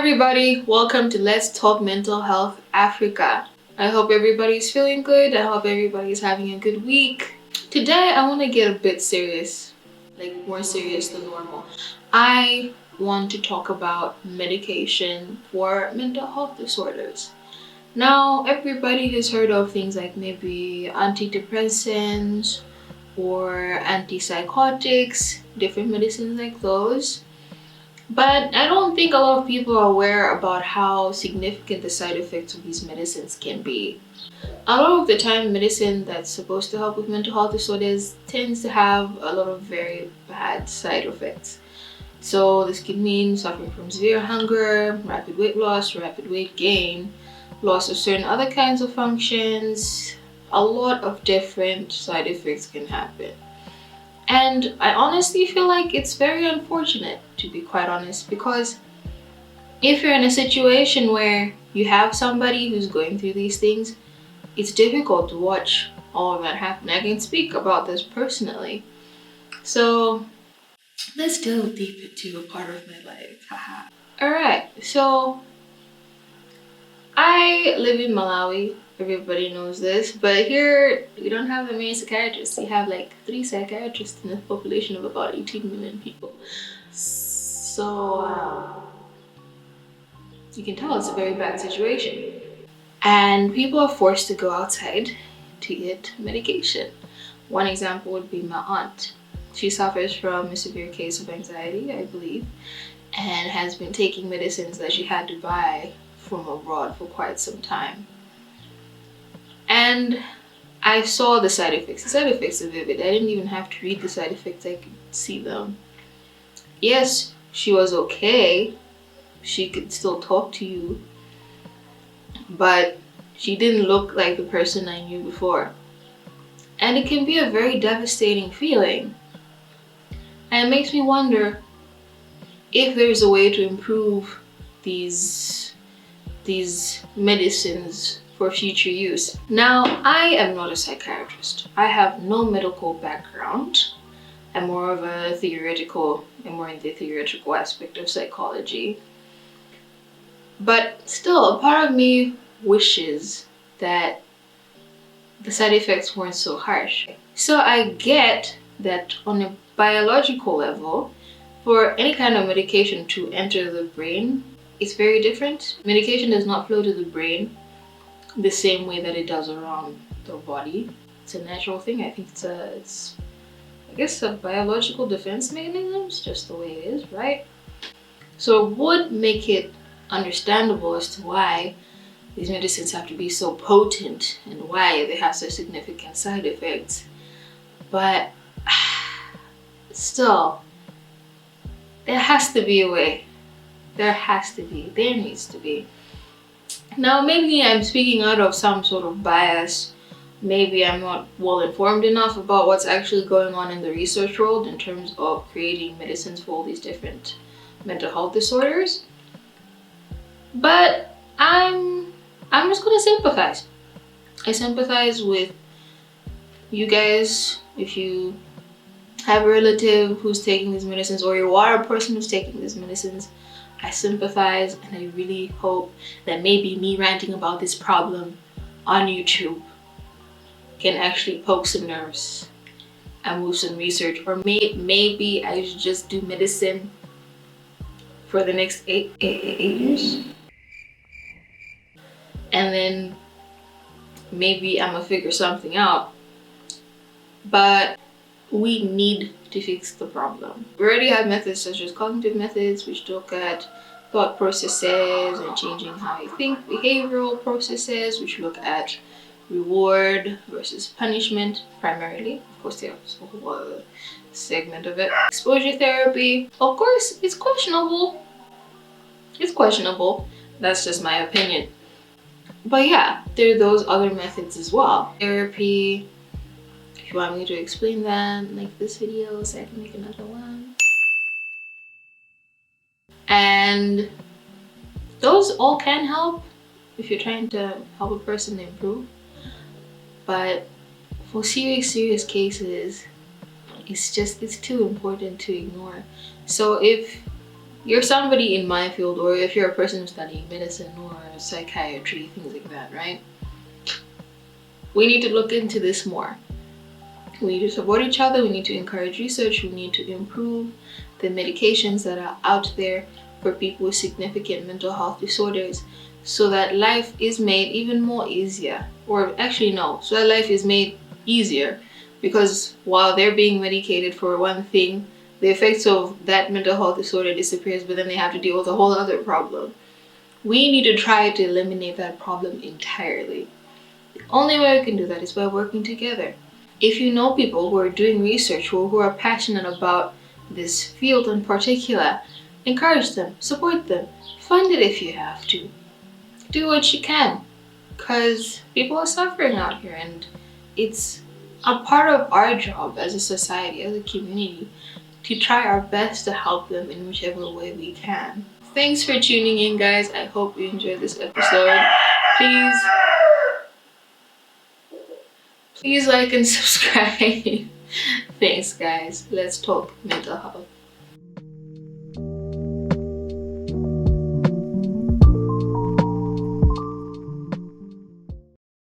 everybody, welcome to Let's Talk Mental Health Africa. I hope everybody's feeling good. I hope everybody's having a good week. Today I want to get a bit serious, like more serious than normal. I want to talk about medication for mental health disorders. Now, everybody has heard of things like maybe antidepressants or antipsychotics, different medicines like those. But I don't think a lot of people are aware about how significant the side effects of these medicines can be. A lot of the time, medicine that's supposed to help with mental health disorders tends to have a lot of very bad side effects. So this could mean suffering from severe hunger, rapid weight loss, rapid weight gain, loss of certain other kinds of functions. A lot of different side effects can happen. And I honestly feel like it's very unfortunate, to be quite honest, because if you're in a situation where you have somebody who's going through these things, it's difficult to watch all of that happen. I can speak about this personally. So let's delve deep into a part of my life. Haha. Alright, so I live in Malawi. Everybody knows this, but here we don't have that many psychiatrists. You have like 3 psychiatrists in a population of about 18 million people. So you can tell it's a very bad situation. And people are forced to go outside to get medication. One example would be my aunt. She suffers from a severe case of anxiety, I believe, and has been taking medicines that she had to buy from abroad for quite some time. And I saw the side effects. The side effects are vivid. I didn't even have to read the side effects, I could see them. Yes, she was okay. She could still talk to you. But she didn't look like the person I knew before. And it can be a very devastating feeling. And it makes me wonder if there's a way to improve these medicines for future use. Now, I am not a psychiatrist. I have no medical background. I'm more in the theoretical aspect of psychology. But still, a part of me wishes that the side effects weren't so harsh. So I get that on a biological level, for any kind of medication to enter the brain, it's very different. Medication does not flow to the brain the same way that it does around the body. It's a natural thing. I think it's a biological defense mechanism. It's just the way it is, right? So it would make it understandable as to why these medicines have to be so potent and why they have such significant side effects. But still, there has to be a way. There needs to be. Now, maybe I'm speaking out of some sort of bias. Maybe I'm not well informed enough about what's actually going on in the research world in terms of creating medicines for all these different mental health disorders. But I'm just gonna sympathize. I sympathize with you guys if you have a relative who's taking these medicines, or you are a person who's taking these medicines. I sympathize, and I really hope that maybe me ranting about this problem on YouTube can actually poke some nerves and move some research. Or maybe I should just do medicine for the next 8 years. And then maybe I'm gonna figure something out. But we need to fix the problem. We already have methods such as cognitive methods, which look at thought processes and changing how you think, behavioral processes, which look at reward versus punishment primarily. Of course, there's a whole other segment of it. Exposure therapy, of course, it's questionable. That's just my opinion. But yeah, there are those other methods as well. Therapy. If you want me to explain that, make this video so I can make another one. And those all can help if you're trying to help a person improve. But for serious cases, it's too important to ignore. So if you're somebody in my field, or if you're a person studying medicine or psychiatry, things like that, right? We need to look into this more. We need to support each other, we need to encourage research, we need to improve the medications that are out there for people with significant mental health disorders, so that life is made even more easier. Or actually no, so that life is made easier, because while they're being medicated for one thing, the effects of that mental health disorder disappears, but then they have to deal with a whole other problem. We need to try to eliminate that problem entirely. The only way we can do that is by working together. If you know people who are doing research or who are passionate about this field in particular, encourage them, support them, fund it if you have to. Do what you can, because people are suffering out here, and it's a part of our job as a society, as a community, to try our best to help them in whichever way we can. Thanks for tuning in, guys. I hope you enjoyed this episode. Please like and subscribe. Thanks, guys. Let's talk mental health.